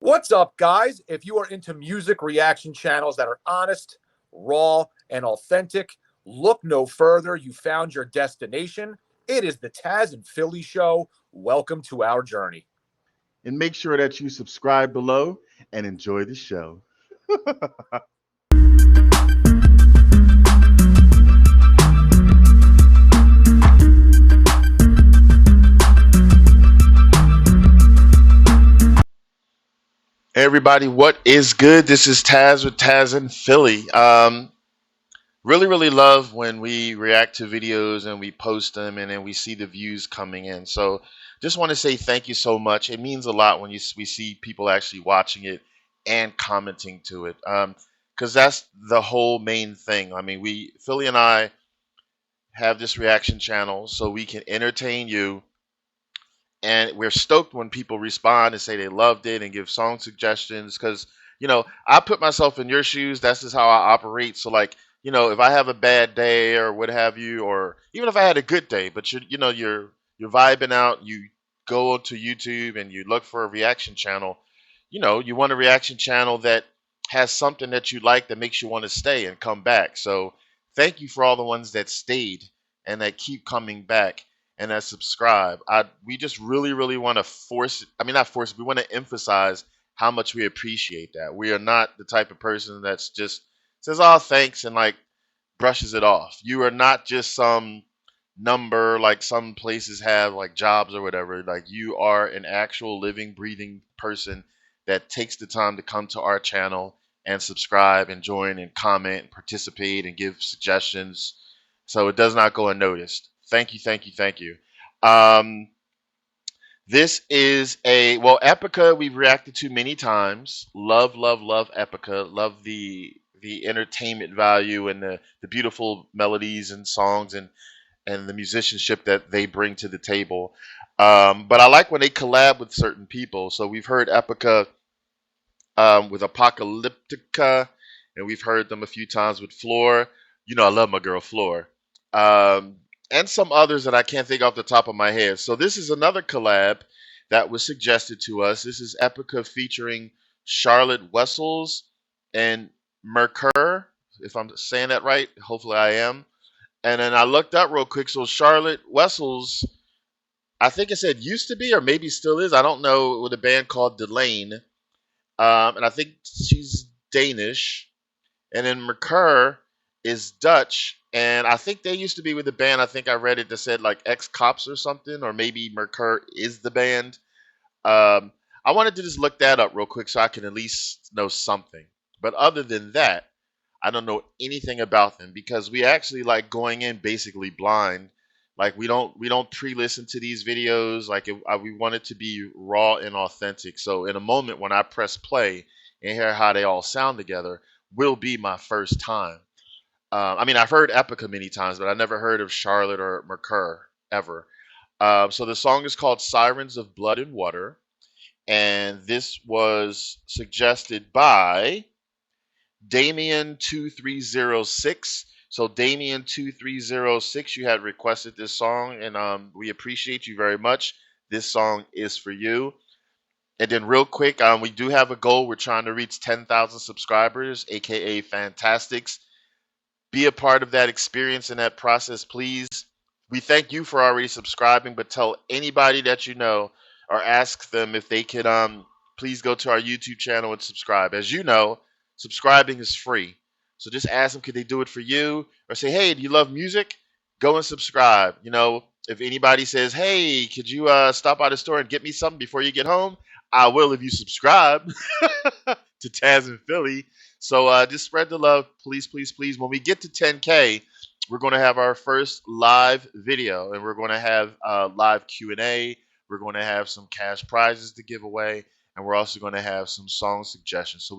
What's up, guys? If you are into music reaction channels that are honest, raw, and authentic, look no further. You found your destination. It is the Tazzz N Philly Show. Welcome to our journey. And make sure that you subscribe below and enjoy the show. Hey everybody, what is good? This is Tazzz with Tazzz N Philly. Really love when we react to videos and we post them and then we see the views coming in. So just want to say thank you so much. It means a lot when we see people actually watching it and commenting to it. Because that's the whole main thing. I mean, Philly and I have this reaction channel so we can entertain you, and we're stoked when people respond and say they loved it and give song suggestions, because I put myself in your shoes. That's just how I operate. So like, if I have a bad day or what have you, or even if I had a good day, but you're vibing out, you go to YouTube and you look for a reaction channel. You want a reaction channel that has something that you like that makes you want to stay and come back. So thank you for all the ones that stayed and that keep coming back and that subscribe. We just really want to force it. I mean, not force it. We want to emphasize how much we appreciate that. We are not the type of person that's just says, "Oh, thanks," and like brushes it off. You are not just some number like some places have, like jobs or whatever. Like, you are an actual living, breathing person that takes the time to come to our channel and subscribe and join and comment and participate and give suggestions. So it does not go unnoticed. Thank you, thank you, thank you. Um, this is Epica we've reacted to many times. Love Epica. Love the entertainment value and the beautiful melodies and songs and the musicianship that they bring to the table. But I like when they collab with certain people. So we've heard Epica with Apocalyptica, and we've heard them a few times with Floor. I love my girl Floor. Um, and some others that I can't think off the top of my head. So this is another collab that was suggested to us. This is Epica featuring Charlotte Wessels and Myrkur, if I'm saying that right. Hopefully I am. And then I looked up real quick. So Charlotte Wessels, I think it said used to be or maybe still is, I don't know, with a band called Delane. And I think she's Danish. And then Myrkur is Dutch, and I think they used to be with the band. I think I read it that said like ex cops or something, or maybe Myrkur is the band. I wanted to just look that up real quick so I can at least know something. But other than that, I don't know anything about them, because we actually like going in basically blind. Like, we don't pre-listen to these videos. Like, we want it to be raw and authentic. So in a moment when I press play and hear how they all sound together, will be my first time. I mean, I've heard Epica many times, but I never heard of Charlotte or Myrkur ever. So the song is called Sirens of Blood and Water. And this was suggested by Damien2306. So Damien2306, you had requested this song, and we appreciate you very much. This song is for you. And then real quick, we do have a goal. We're trying to reach 10,000 subscribers, aka Fantastics. Be a part of that experience and that process, please. We thank you for already subscribing, but tell anybody that you know, or ask them if they could please go to our YouTube channel and subscribe. As you know, subscribing is free. So just ask them, could they do it for you? Or say, hey, do you love music? Go and subscribe. If anybody says, hey, could you stop by the store and get me something before you get home? I will, if you subscribe to Tazzz N Philly. So just spread the love, please, please, please. When we get to 10K, we're going to have our first live video, and we're going to have live Q&A. We're going to have some cash prizes to give away, and we're also going to have some song suggestions. So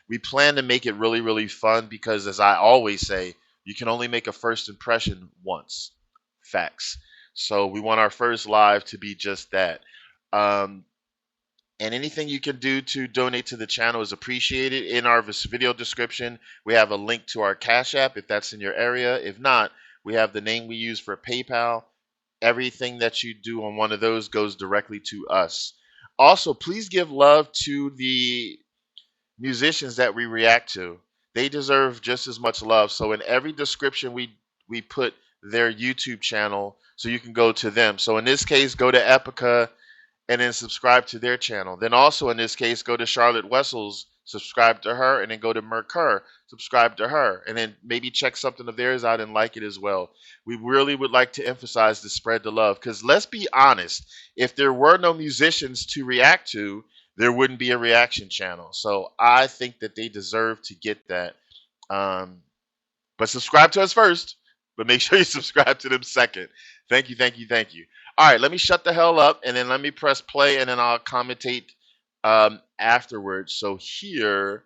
we plan to make it really fun, because, as I always say, you can only make a first impression once. Facts. So we want our first live to be just that. And anything you can do to donate to the channel is appreciated. In our video description, we have a link to our Cash App if that's in your area. If not, we have the name we use for PayPal. Everything that you do on one of those goes directly to us. Also, please give love to the musicians that we react to. They deserve just as much love. So in every description we put their YouTube channel so you can go to them. So in this case, go to Epica and then subscribe to their channel. Then also in this case, go to Charlotte Wessels, subscribe to her, and then go to Myrkur, subscribe to her, and then maybe check something of theirs out and like it as well. We really would like to emphasize the spread the love, because let's be honest, if there were no musicians to react to, there wouldn't be a reaction channel. So I think that they deserve to get that. But subscribe to us first, but make sure you subscribe to them second. Thank you, thank you, thank you. All right, let me shut the hell up, and then let me press play, and then I'll commentate afterwards. So here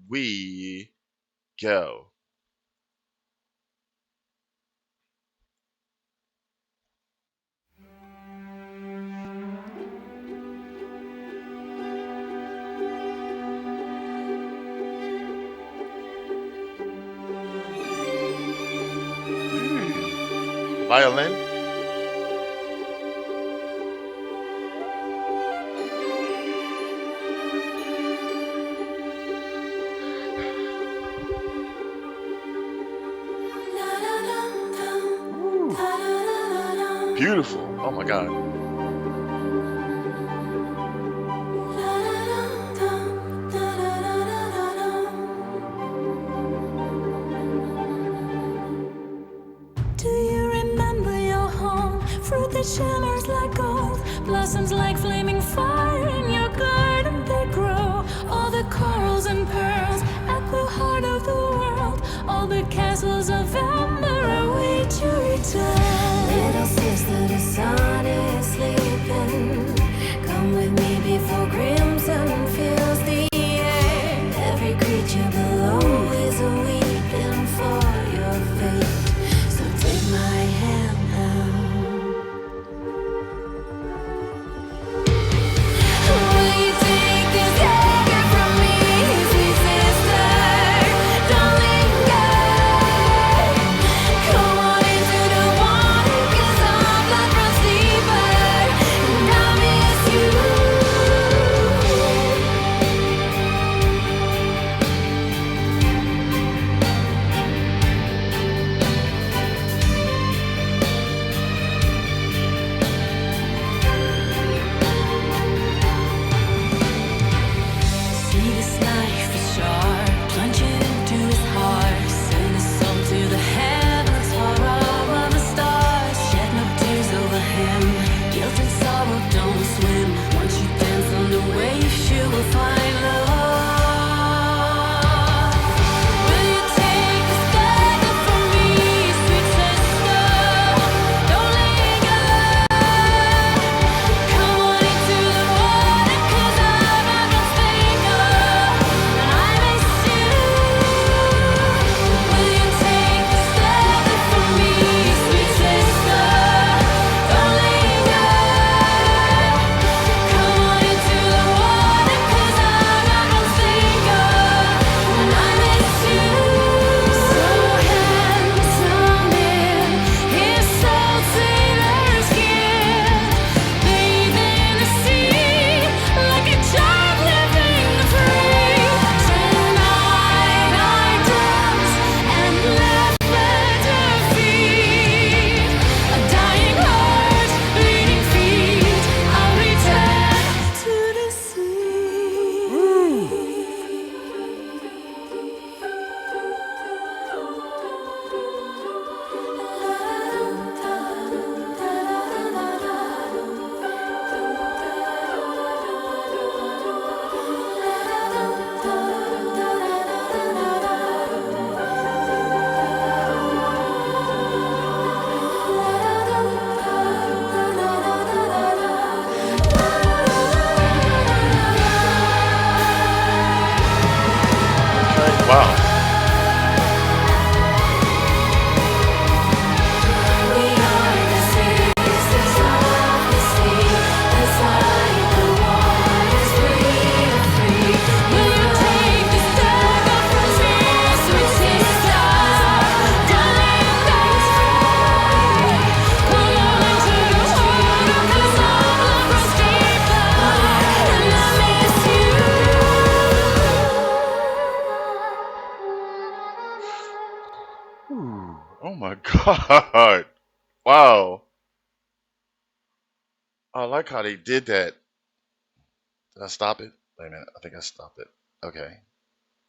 we go. Violin. Beautiful. Oh my God. Do you remember your home? Fruit that shimmers like gold, blossoms like flaming fire in your garden. They grow, all the corals and pearls at the heart of the world. All the castles of amber await to return. Little sister, the sun is sleeping. Come with me before crimson fills the air. Every creature below is weeping for your fate. So take my hand now. Will you take this dagger from me, sweet sister? Don't linger. Come on into the water, 'cause our blood runs deeper, and I miss you. See this knife is sharp, plunge it into his heart. Send his soul to the heavens, horror of the stars. Shed no tears over him, guilt and sorrow don't swim. Once you dance on the waves, you will find love. Will you take this dagger from me, sweet sister? Don't linger. Come on into the water, 'cause our blood runs thicker, and I miss you. Will you take this dagger from me, sweet sister? Don't linger. Come on into the water, 'cause our blood runs thicker, and I miss you. So handsome in his salt sailor skin, bathe in the sea like a child living free. Tonight I dance and laugh at her feet. A dying heart, bleeding feet. I'll return to the Okay. Wow. We are the sisters of the sea, inside the waters free. Will you take this dagger from me, sweet sister? Don't linger. Come on into the water, 'cause our blood runs deeper, Oh my God. Wow. I like how they did that. Did I stop it? Wait a minute. I think I stopped it. Okay.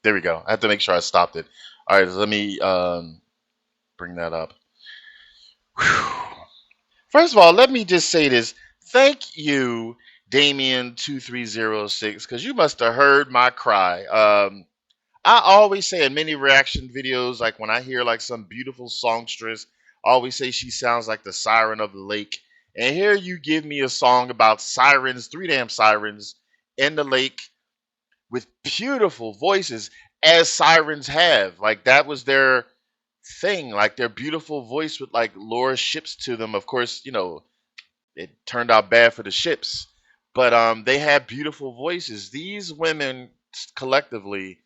There we go. I have to make sure I stopped it. All right. Let me bring that up. Whew. First of all, let me just say this. Thank you, Damien2306, because you must have heard my cry. I always say in many reaction videos, like when I hear like some beautiful songstress, I always say she sounds like the siren of the lake. And here you give me a song about sirens, three damn sirens in the lake with beautiful voices, as sirens have. Like that was their thing, like their beautiful voice would like lure ships to them. Of course, it turned out bad for the ships, but they had beautiful voices. These women collectively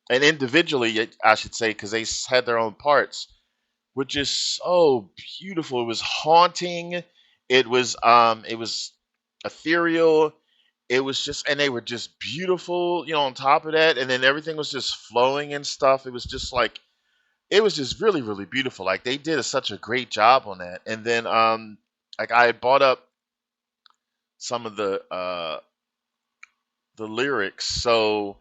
and individually, I should say, because they had their own parts, were just so beautiful. It was haunting. It was ethereal. It was just, and they were just beautiful, on top of that, and then everything was just flowing and stuff. It was just like, it was just really, really beautiful. Like they did such a great job on that. And then, like I had bought up some of the lyrics. So,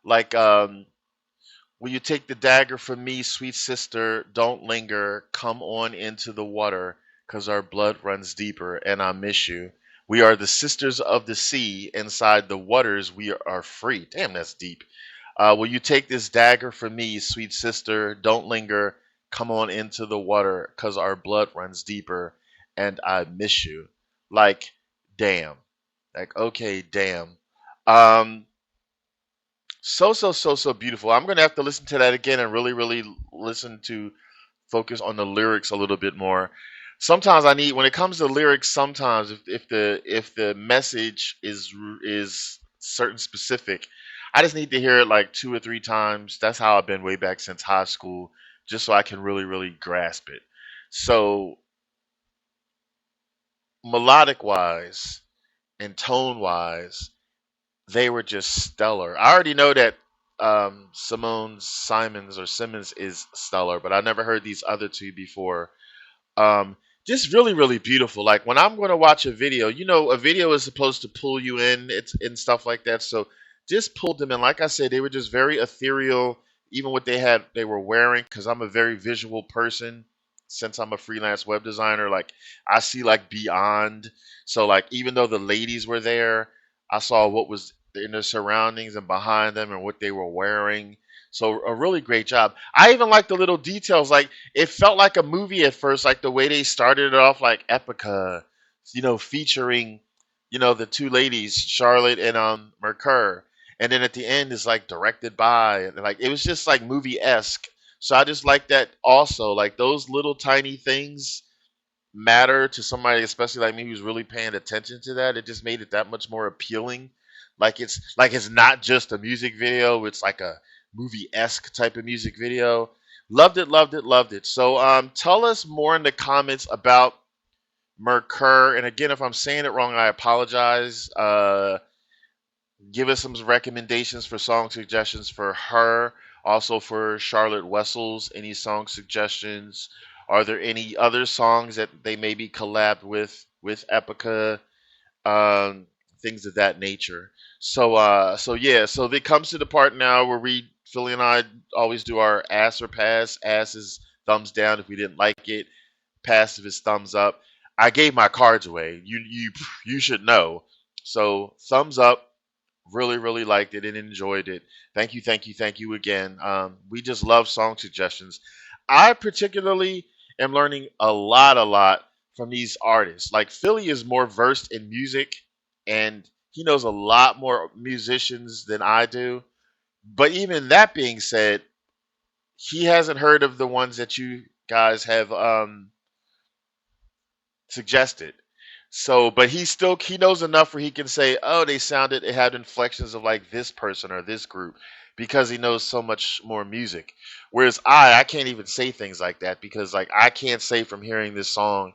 like, will you take the dagger from me, sweet sister? Don't linger. Come on into the water, 'cause our blood runs deeper, and I miss you. We are the sisters of the sea. Inside the waters, we are free. Damn, that's deep. Will you take this dagger from me, sweet sister? Don't linger. Come on into the water, 'cause our blood runs deeper, and I miss you. Like, damn. Like, okay, damn. Um, so beautiful. I'm gonna have to listen to that again and really, really listen to focus on the lyrics a little bit more. Sometimes I need, when it comes to lyrics, sometimes if the message is certain specific, I just need to hear it like 2 or 3 times. That's how I've been way back since high school, just so I can really, really grasp it. So melodic wise and tone wise, they were just stellar. I already know that Simone Simons or Simmons is stellar, but I never heard these other two before. Um, just really, really beautiful. Like when I'm going to watch a video, a video is supposed to pull you in, it's and stuff like that. So just pulled them in. Like I said, they were just very ethereal. Even what they were wearing, because I'm a very visual person. Since I'm a freelance web designer, like I see like beyond. So like even though the ladies were there, I saw what was in their surroundings and behind them and what they were wearing. So a really great job. I even like the little details. Like it felt like a movie at first, like the way they started it off, like Epica, featuring, the two ladies, Charlotte and Myrkur, and then at the end is like directed by, and like it was just like movie esque. So I just like that also. Like those little tiny things matter to somebody, especially like me, who's really paying attention to that. It just made it that much more appealing. Like it's not just a music video; it's like a movie esque type of music video. Loved it, loved it, loved it. So tell us more in the comments about Myrkur. And again, if I'm saying it wrong, I apologize. Give us some recommendations for song suggestions for her. Also for Charlotte Wessels, any song suggestions? Are there any other songs that they maybe collabed with Epica? Um, Things of that nature. So yeah. So it comes to the part now where Philly and I always do our ass or pass. Ass is thumbs down if we didn't like it. Pass if it's thumbs up. I gave my cards away. You should know. So thumbs up. Really, really liked it and enjoyed it. Thank you, thank you, thank you again. We just love song suggestions. I particularly am learning a lot from these artists. Like Philly is more versed in music and he knows a lot more musicians than I do. But even that being said, he hasn't heard of the ones that you guys have suggested. So, but he knows enough where he can say, "Oh, it had inflections of like this person or this group," because he knows so much more music. Whereas I can't even say things like that because like I can't say from hearing this song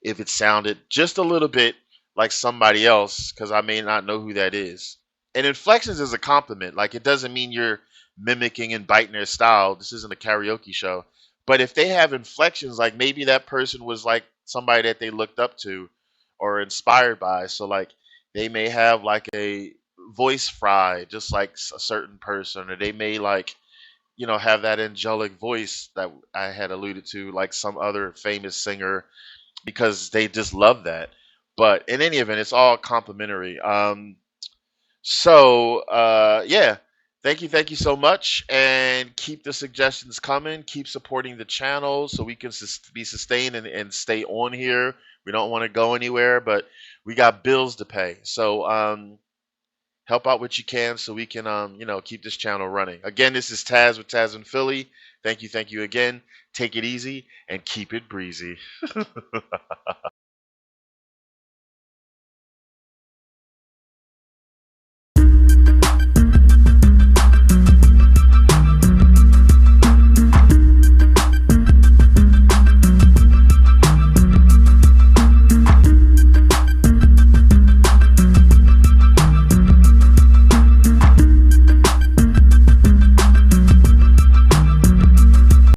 if it sounded just a little bit like somebody else because I may not know who that is. And inflections is a compliment. Like it doesn't mean you're mimicking and biting their style. This isn't a karaoke show. But if they have inflections, like maybe that person was like somebody that they looked up to or inspired by. So like they may have like a voice fry, just like a certain person, or they may like, have that angelic voice that I had alluded to, like some other famous singer, because they just love that. But in any event, it's all complimentary. Yeah, thank you so much, and keep the suggestions coming. Keep supporting the channel so we can be sustained and stay on here. We don't want to go anywhere, but we got bills to pay. So help out what you can so we can keep this channel running. Again, this is Tazzz with Tazzz N Philly. Thank you again. Take it easy and keep it breezy.